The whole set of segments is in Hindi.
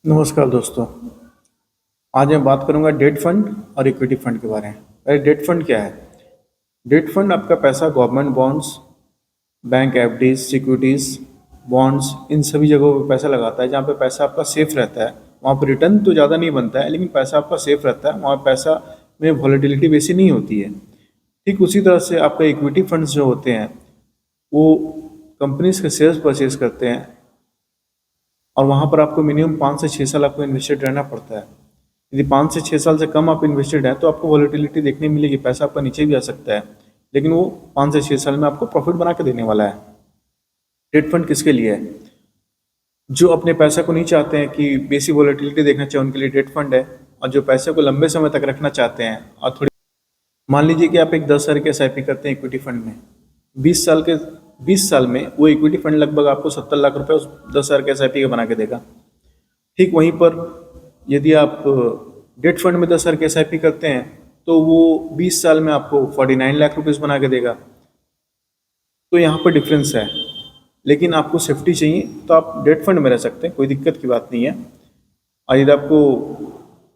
नमस्कार दोस्तों। आज मैं बात करूंगा डेट फंड और इक्विटी फंड के बारे में। अरे डेट फंड क्या है? डेट फंड आपका पैसा government bonds, bank FDs, securities, bonds, इन सभी जगहों पे पैसा लगाता है जहाँ पे पैसा आपका सेफ रहता है। वहाँ पर रिटर्न तो ज़्यादा नहीं बनता है, लेकिन पैसा आपका सेफ रहता है। वहाँ पैसा में वॉलेटिलिटी वैसी नहीं होती है। ठीक उसी तरह से आपका इक्विटी फंड्स जो होते हैं वो कंपनीज के शेयर्स परचेज करते हैं और वहाँ पर आपको मिनिमम 5 से 6 साल आपको इन्वेस्टेड रहना पड़ता है। यदि 5 से 6 साल से कम आप इन्वेस्टेड हैं तो आपको वॉलेटिलिटी देखने मिलेगी, पैसा आपका नीचे भी आ सकता है, लेकिन वो 5 से 6 साल में आपको प्रॉफिट बना के देने वाला है। डेट फंड किसके लिए है? जो अपने पैसा को नहीं चाहते हैं कि बेसी वॉलेटिलिटी देखना चाहिए, उनके लिए डेट फंड है। और जो पैसे को लंबे समय तक रखना चाहते हैं और थोड़ी, मान लीजिए कि आप एक 10,000 की एसआईपी करते हैं इक्विटी फंड में, 20 साल में वो इक्विटी फंड लगभग आपको 70 लाख रुपए उस 10,000 के एसआईपी का बना के देगा। ठीक वहीं पर यदि आप डेट फंड में 10,000 की एसआईपी करते हैं तो वो 20 साल में आपको 49 लाख रुपीज़ बना के देगा। तो यहाँ पर डिफरेंस है, लेकिन आपको सेफ्टी चाहिए तो आप डेट फंड में रह सकते हैं, कोई दिक्कत की बात नहीं है। और यदि आपको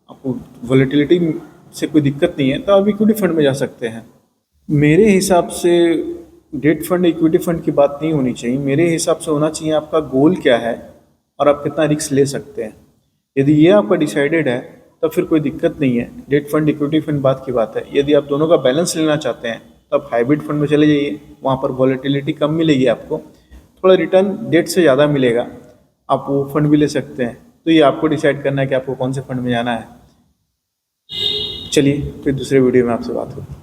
आपको वॉलेटिलिटी से कोई दिक्कत नहीं है तो आप इक्विटी फंड में जा सकते हैं। मेरे हिसाब से डेट फंड इक्विटी फंड की बात नहीं होनी चाहिए। मेरे हिसाब से होना चाहिए आपका गोल क्या है और आप कितना रिस्क ले सकते हैं। यदि ये आपका डिसाइडेड है तो फिर कोई दिक्कत नहीं है। डेट फंड इक्विटी फंड बात की बात है। यदि आप दोनों का बैलेंस लेना चाहते हैं तो आप हाइब्रिड फंड में चले जाइए, वहाँ पर वॉलेटिलिटी कम मिलेगी, आपको थोड़ा रिटर्न डेट से ज़्यादा मिलेगा, आप वो फंड भी ले सकते हैं। तो ये आपको डिसाइड करना है कि आपको कौन से फंड में जाना है। चलिए फिर दूसरे वीडियो में आपसे बात होगी।